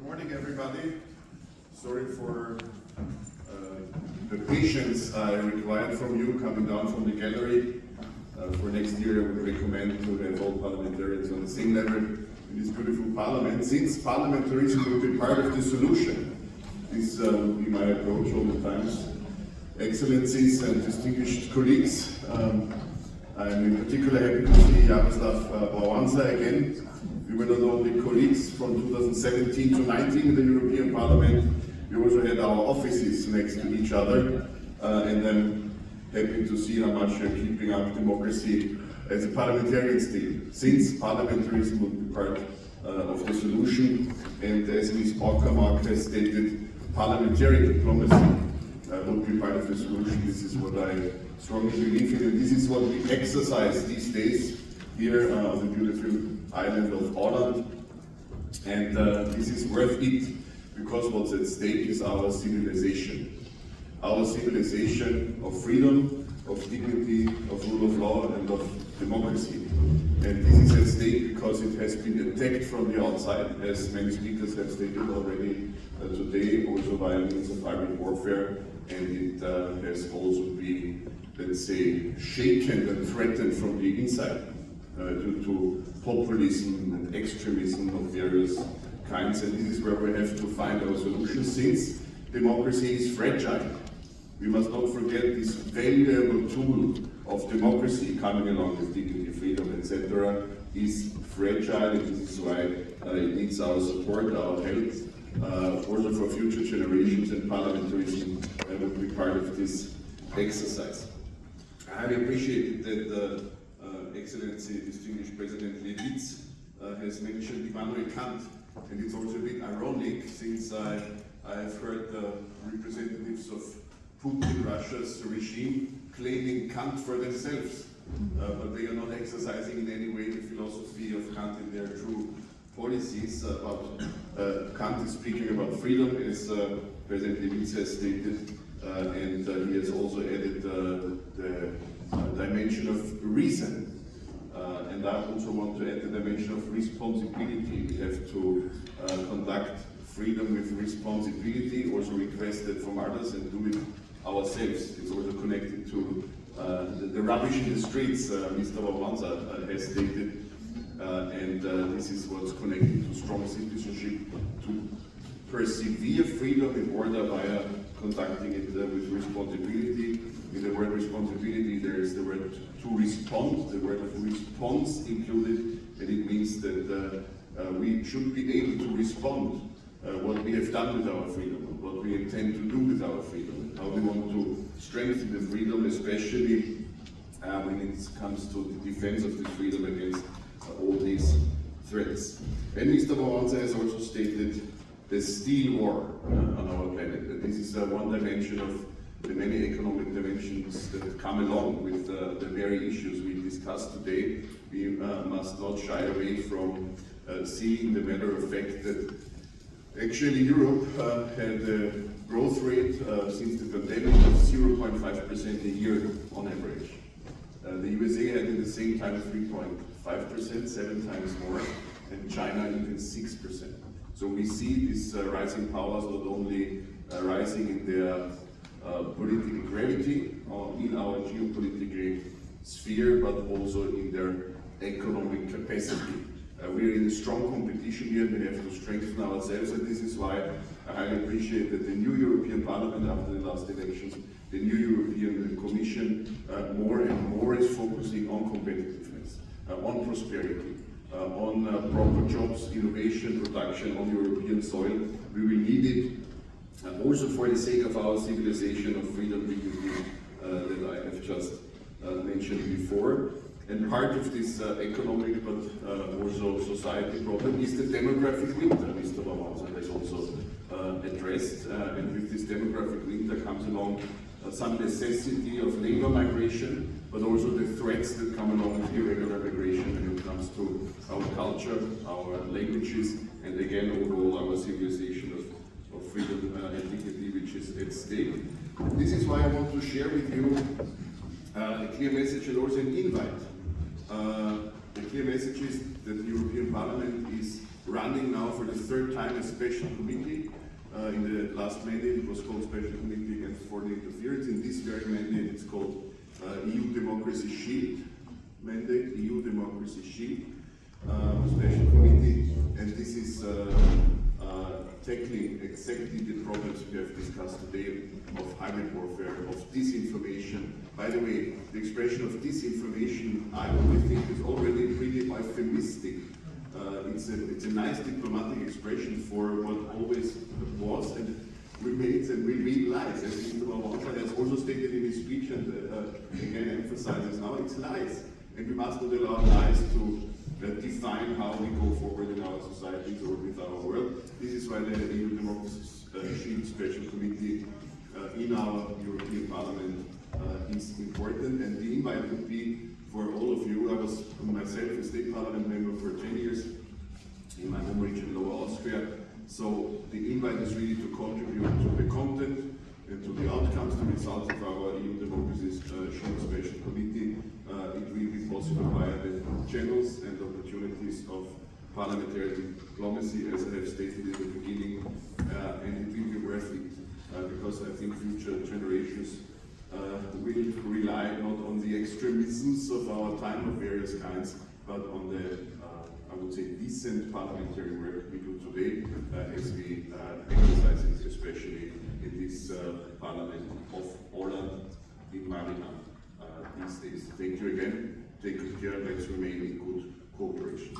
Good morning, everybody. Sorry for the patience I required from you coming down from the gallery. For next year, I would recommend to have all parliamentarians on the same level in this beautiful parliament. Since parliamentarism will be part of the solution, this will be my approach all the times. Excellencies and distinguished colleagues, I'm in particular happy to see Jaroslav again. We were not only colleagues from 2017 to 19 in the European Parliament, we also had our offices next to each other, and I'm happy to see how much you're keeping up democracy as a parliamentarian still, since parliamentarism will be part of the solution, and as Ms. Åkermark has stated, parliamentary diplomacy will be part of the solution. This is what I strongly believe in, and this is what we exercise these days here on the beautiful island of Åland, and this is worth it because what's at stake is our civilization. Our civilization of freedom, of dignity, of rule of law and of democracy. And this is at stake because it has been attacked from the outside, as many speakers have stated already today, also via means of hybrid warfare, and it has also been, let's say, shaken and threatened from the inside. Due to populism and extremism of various kinds, and this is where we have to find our solution. Since democracy is fragile, we must not forget this valuable tool of democracy coming along with dignity, freedom, etc. is fragile, and this is why it needs our support, our help, also for future generations, and parliamentarism will be part of this exercise. I appreciated that Excellency, distinguished President Levitz has mentioned Immanuel Kant, and it's also a bit ironic since I have heard representatives of Putin, Russia's regime, claiming Kant for themselves, but they are not exercising in any way the philosophy of Kant in their true policies. Kant is speaking about freedom, as President Levitz has stated, and he has also added the dimension of reason. And I also want to add the dimension of responsibility. We have to conduct freedom with responsibility, also request that from others and do it ourselves. It's also connected to the rubbish in the streets, Mr. Wawanza has stated, and this is what's connected to strong citizenship, to persevere freedom in order via conducting it with responsibility. In the word responsibility, there is the word to respond, the word of response included, and it means that we should be able to respond what we have done with our freedom, what we intend to do with our freedom, how we want to strengthen the freedom, especially when it comes to the defense of this freedom against all these threats. And Mr. Wawanza has also stated the steel war on our planet. And this is one dimension of the many economic dimensions that come along with the very issues we discussed today. We must not shy away from seeing the matter of fact that actually Europe had a growth rate since the pandemic of 0.5% a year on average. The USA had at the same time 3.5%, 7 times more, and China even 6%. So we see these rising powers not only rising in their political gravity in our geopolitical sphere, but also in their economic capacity. We are in a strong competition here, and we have to strengthen ourselves, and this is why I highly appreciate that the new European Parliament after the last elections, the new European Commission, more and more is focusing on competitiveness, on prosperity, on proper jobs, innovation, production on European soil. We will need it also for the sake of our civilization of freedom, dignity that I have just mentioned before. And part of this economic but also society problem is the demographic winter Mr. Wawanza has also addressed. And with this demographic winter comes along some necessity of labor migration, but also the threats that come along with irregular migration when it comes to our culture, our languages, and again overall our civilization of freedom and dignity which is at stake. This is why I want to share with you a clear message and also an invite. The clear message is that the European Parliament is running now for the third time a special committee. In the last mandate it was called Special Committee Against Foreign Interference. In this very mandate it's called EU Democracy Shield mandate, EU Democracy Shield Special Committee, and this is tackling exactly the problems we have discussed today of hybrid warfare, of disinformation. By the way, the expression of disinformation, I only think, is already pretty euphemistic. It's a nice diplomatic expression for what always was and remains and will be lies. As Mr. Mandl has also stated in his speech and again emphasizes now, it's lies. And we must not allow lies to define how we go forward in our societies or with our world. This is why the EU Democracy Shield Special Committee in our European Parliament is important, and the invite would be for all of you. I was myself a state parliament member for 10 years in my home region, Lower Austria, so the invite is really to contribute to the content and to the outcomes, the results of our EU Democracy Shield Special Committee. It will be possible via the channels and opportunities of parliamentary diplomacy, as I have stated in the beginning, and it will be worth it, because I think future generations will rely not on the extremisms of our time of various kinds, but on the, I would say, decent parliamentary work we do today, as we exercise it, especially in this Parliament of Åland in Mariehamn these days. Thank you again. Take care. Let's remain in good cooperation.